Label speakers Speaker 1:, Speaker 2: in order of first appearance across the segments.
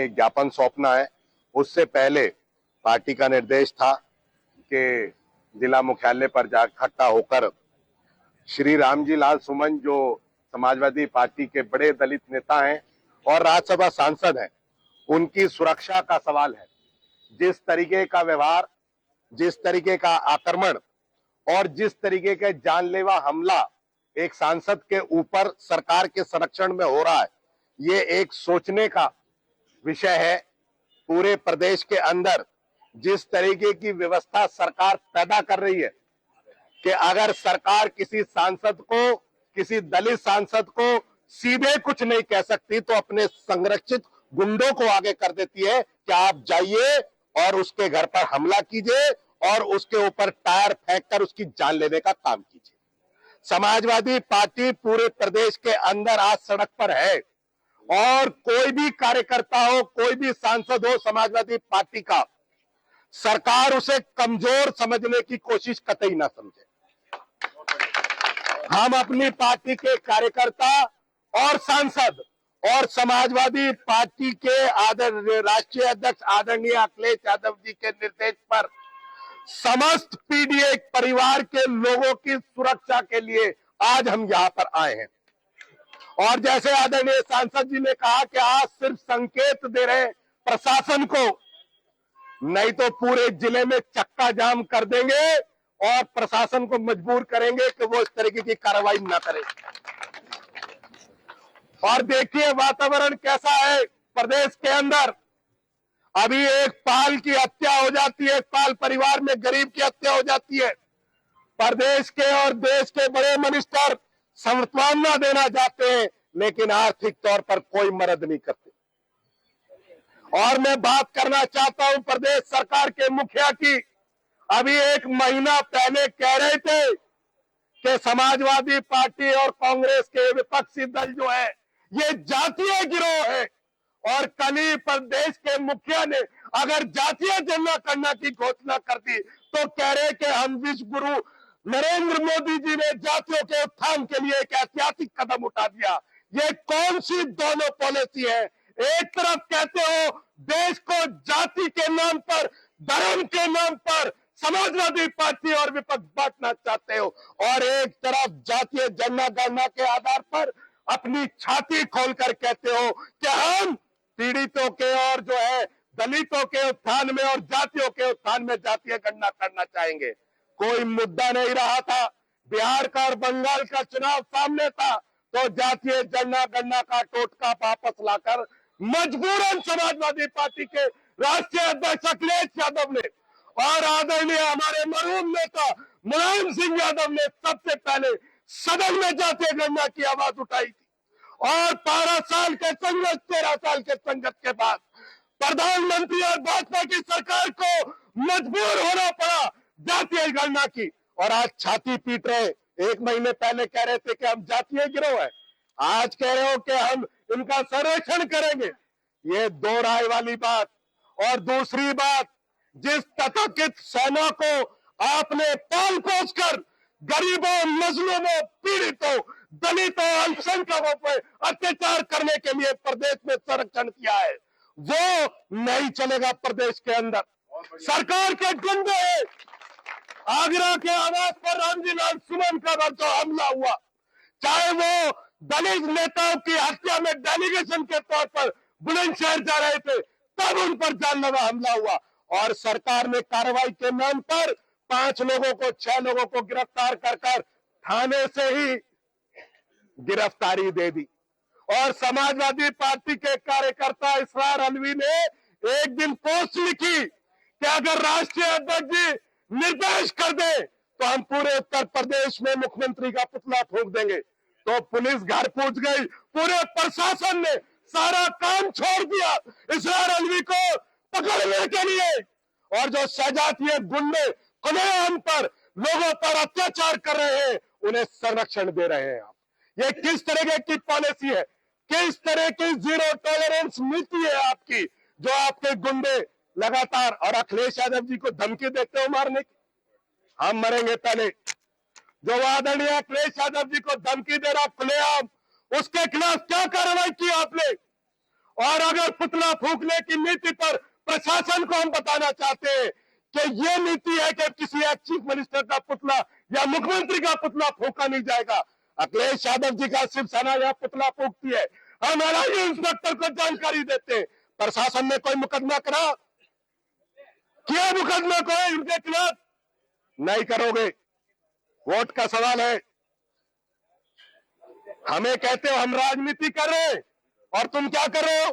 Speaker 1: हमें ज्ञापन सौंपना है। उससे पहले पार्टी का निर्देश था कि जिला मुख्यालय पर जा इकट्ठा होकर श्री रामजी लाल सुमन, जो समाजवादी पार्टी के बड़े दलित नेता हैं और राज्यसभा सांसद हैं, उनकी सुरक्षा का सवाल है। जिस तरीके का व्यवहार, जिस तरीके का आक्रमण और जिस तरीके का जानलेवा हमला एक सांसद के ऊपर सरकार के संरक्षण में हो रहा है, ये एक सोचने का विषय है। पूरे प्रदेश के अंदर जिस तरीके की व्यवस्था सरकार पैदा कर रही है कि अगर सरकार किसी सांसद को, किसी दलित सांसद को सीधे कुछ नहीं कह सकती तो अपने संरक्षित गुंडों को आगे कर देती है कि आप जाइए और उसके घर पर हमला कीजिए और उसके ऊपर टायर फेंककर उसकी जान लेने का काम कीजिए। समाजवादी पार्टी पूरे प्रदेश के अंदर आज सड़क पर है और कोई भी कार्यकर्ता हो, कोई भी सांसद हो समाजवादी पार्टी का, सरकार उसे कमजोर समझने की कोशिश कतई ना समझे। हम अपनी पार्टी के कार्यकर्ता और सांसद और समाजवादी पार्टी के आदरणीय राष्ट्रीय अध्यक्ष आदरणीय अखिलेश यादव जी के निर्देश पर समस्त पीडीए परिवार के लोगों की सुरक्षा के लिए आज हम यहां पर आए हैं। और जैसे आदरणीय सांसद जी ने कहा कि आज सिर्फ संकेत दे रहे प्रशासन को, नहीं तो पूरे जिले में चक्का जाम कर देंगे और प्रशासन को मजबूर करेंगे कि वो इस तरीके की कार्रवाई ना करे। और देखिए वातावरण कैसा है प्रदेश के अंदर। अभी एक पाल की हत्या हो जाती है, एक पाल परिवार में गरीब की हत्या हो जाती है। प्रदेश के और देश के बड़े मिनिस्टर सांत्वना देना चाहते हैं लेकिन आर्थिक तौर पर कोई मदद नहीं करते। और मैं बात करना चाहता हूं प्रदेश सरकार के मुखिया की। अभी एक महीना पहले कह रहे थे कि समाजवादी पार्टी और कांग्रेस के विपक्षी दल जो है ये जातीय गिरोह है, और कल ही प्रदेश के मुखिया ने अगर जातीय जनगणना की घोषणा कर दी तो कह रहे कि हम विश्व गुरु नरेंद्र मोदी जी ने जातियों के उत्थान के लिए एक ऐतिहासिक कदम उठा दिया। ये कौन सी दोनों पॉलिसी है? एक तरफ कहते हो देश को जाति के नाम पर, धर्म के नाम पर समाजवादी पार्टी और विपक्ष बांटना चाहते हो, और एक तरफ जातीय जनगणना के आधार पर अपनी छाती खोलकर कहते हो कि हम पीड़ितों के और जो है दलितों के उत्थान में और जातियों के उत्थान में जातीय गणना करना चाहेंगे। कोई मुद्दा नहीं रहा था। बिहार का और बंगाल का चुनाव सामने था तो जातीय जनगणना का टोटका वापस लाकर मजबूरन समाजवादी पार्टी के राष्ट्रीय अध्यक्ष अखिलेश यादव ने और आदरणीय हमारे मरहूम नेता मुलायम सिंह यादव ने सबसे पहले सदन में जातीय गणना की आवाज उठाई थी। और 12 साल के संघर्ष, 13 साल के संघर्ष के बाद प्रधानमंत्री और भाजपा की सरकार को मजबूर होना पड़ा जातीय गणना की, और आज छाती पीट रहे। एक महीने पहले कह रहे थे कि हम जातीय गिरोह है, आज कह रहे हो कि हम इनका सर्वेक्षण करेंगे। ये दो राय वाली बात। और दूसरी बात, जिस तथाकथित सेना को आपने पाल पोस कर गरीबों, मजलूमों, पीड़ितों, दलितों, अल्पसंख्यकों पर अत्याचार करने के लिए प्रदेश में संरक्षण किया है, वो नहीं चलेगा प्रदेश के अंदर। सरकार के गुंडे आगरा के आवास पर रामजी लाल सुमन का जो हमला हुआ, चाहे वो दलित नेताओं की हत्या में डेलीगेशन के तौर पर बुलंदशहर जा रहे थे तब उन पर जानलेवा हमला हुआ, और सरकार ने कार्रवाई के नाम पर 5 लोगों को, 6 लोगों को गिरफ्तार कर थाने से ही गिरफ्तारी दे दी। और समाजवादी पार्टी के कार्यकर्ता इसरार अलवी ने एक दिन पोस्ट लिखी कि अगर राष्ट्रीय अध्यक्ष जी निर्देश कर दे तो हम पूरे उत्तर प्रदेश में मुख्यमंत्री का पुतला फूंक देंगे। तो पुलिस घर पहुंच गई, पूरे प्रशासन ने सारा काम छोड़ दिया इसरार अलवी को पकड़ने के लिए, और जो सजातीय गुंडे खुलेआम पर लोगों पर अत्याचार कर रहे हैं उन्हें संरक्षण दे रहे हैं। आप ये किस तरह की पॉलिसी है? किस तरह की जीरो टॉलरेंस नीति है आपकी, जो आपके गुंडे लगातार, और अखिलेश यादव जी को धमकी देते हो मारने की, हम मरेंगे पहले। जो आदरणीय अखिलेश यादव जी को धमकी दे रहा खुलेआम, उसके खिलाफ क्या कार्रवाई की आपने? और अगर पुतला फूंकने की नीति पर प्रशासन को हम बताना चाहते हैं कि ये नीति है कि किसी एक चीफ मिनिस्टर का पुतला या मुख्यमंत्री का पुतला फूंका नहीं जाएगा। अखिलेश यादव जी का शिवसेना यह पुतला फूंकती है, हम एलआईयू इंस्पेक्टर को जानकारी देते हैं। प्रशासन ने कोई मुकदमा करा, किया मुकदमा कोई उनके खिलाफ? नहीं करोगे। वोट का सवाल है। हमें कहते हो हम राजनीति कर रहे हैं और तुम क्या कर रहे हो?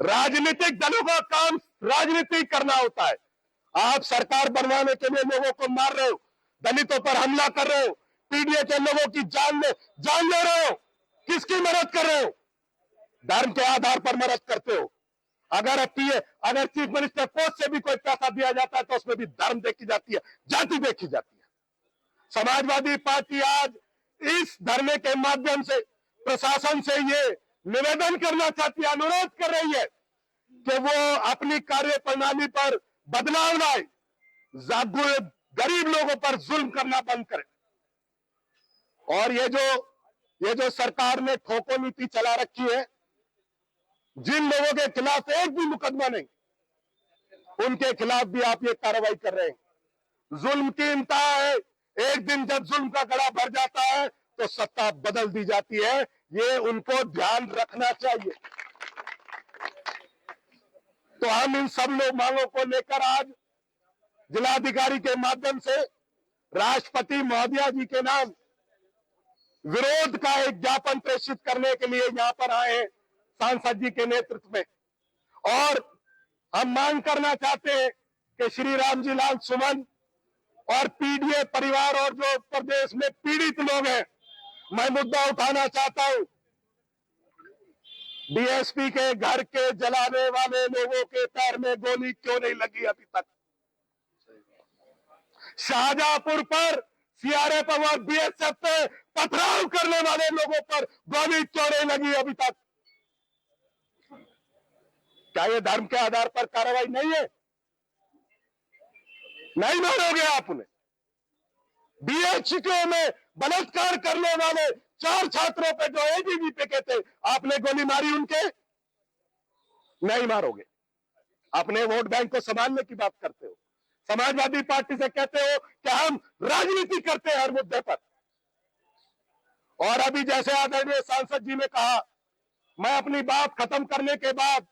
Speaker 1: राजनीतिक दलों का काम राजनीति करना होता है। आप सरकार बनवाने के लिए लोगों को मार रहे हो, दलितों पर हमला कर रहे हो, पीडीए के लोगों की जान ले रहे हो। किसकी मदद कर रहे हो? धर्म के आधार पर मदद करते हो। अगर चीफ मिनिस्टर पोस्ट से भी कोई पैसा दिया जाता है तो उसमें भी धर्म देखी जाती है, जाति देखी जाती है। समाजवादी पार्टी आज इस धरने के माध्यम से प्रशासन से ये निवेदन करना चाहती है, अनुरोध कर रही है कि वो अपनी कार्य प्रणाली पर बदलाव लाए, गरीब लोगों पर जुल्म करना बंद करे। और ये जो सरकार ने ठोको नीति चला रखी है, जिन लोगों के खिलाफ एक भी मुकदमा नहीं, उनके खिलाफ भी आप ये कार्रवाई कर रहे हैं। जुल्म की इंतहा है। एक दिन जब जुल्म का गड़ा भर जाता है तो सत्ता बदल दी जाती है। ये उनको ध्यान रखना चाहिए। तो हम इन सब लोग मांगों को लेकर आज जिलाधिकारी के माध्यम से राष्ट्रपति महोदया जी के नाम विरोध का एक ज्ञापन प्रेषित करने के लिए यहां पर आए हैं, सांसद जी के नेतृत्व में। और हम मांग करना चाहते हैं कि श्री रामजी लाल सुमन और पीडीए परिवार और जो प्रदेश में पीड़ित लोग हैं, मैं मुद्दा उठाना चाहता हूं। डीएसपी के घर के जलाने वाले लोगों के पैर में गोली क्यों नहीं लगी अभी तक? शाहजहांपुर पर सीआरएफ और बीएसएफ पे पथराव करने वाले लोगों पर गोली क्यों नहीं लगी अभी तक? क्या ये धर्म के आधार पर कार्रवाई नहीं है? नहीं मारोगे आप उन्हें? बीएचयू में बलात्कार करने वाले 4 छात्रों पे जो एबीवीपी के थे, आपने गोली मारी उनके? नहीं मारोगे। अपने वोट बैंक को संभालने की बात करते हो। समाजवादी पार्टी से कहते हो कि हम राजनीति करते हैं हर मुद्दे पर। और अभी जैसे आदरणीय सांसद जी ने कहा, मैं अपनी बात खत्म करने के बाद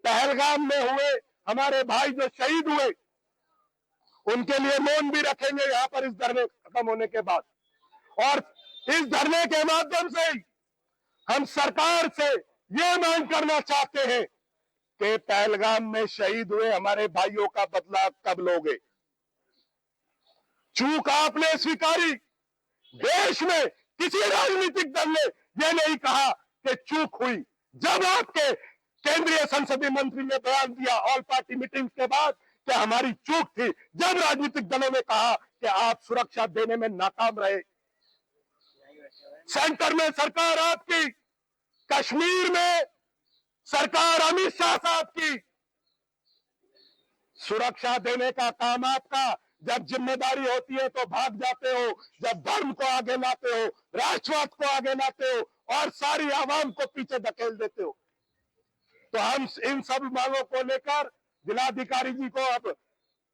Speaker 1: पहलगाम में हुए हमारे भाई जो शहीद हुए, उनके लिए मौन भी रखेंगे यहां पर इस धरने खत्म होने के बाद। और इस धरने के माध्यम से हम सरकार से ये मांग करना चाहते हैं कि पहलगाम में शहीद हुए हमारे भाइयों का बदला कब लोगे? चूक आपने स्वीकारी। देश में किसी राजनीतिक दल ने यह नहीं कहा कि चूक हुई। जब आपके केंद्रीय संसदीय मंत्री ने बयान दिया ऑल पार्टी मीटिंग के बाद कि हमारी चूक थी, जब राजनीतिक दलों ने कहा कि आप सुरक्षा देने में नाकाम रहे। सेंटर में सरकार आपकी, कश्मीर में सरकार अमित शाह साहब की, सुरक्षा देने का काम आपका। जब जिम्मेदारी होती है तो भाग जाते हो, जब धर्म को आगे लाते हो, राष्ट्रवाद को आगे लाते हो और सारी आवाम को पीछे धकेल देते हो। तो हम इन सब मांगों को लेकर जिलाधिकारी जी को अब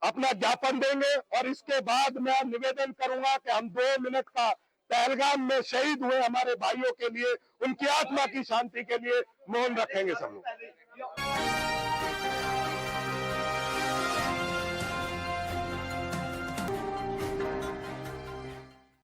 Speaker 1: अपना ज्ञापन देंगे और इसके बाद मैं निवेदन करूंगा कि हम 2 मिनट का पहलगाम में शहीद हुए हमारे भाइयों के लिए, उनकी आत्मा की शांति के लिए मौन रखेंगे सब लोग।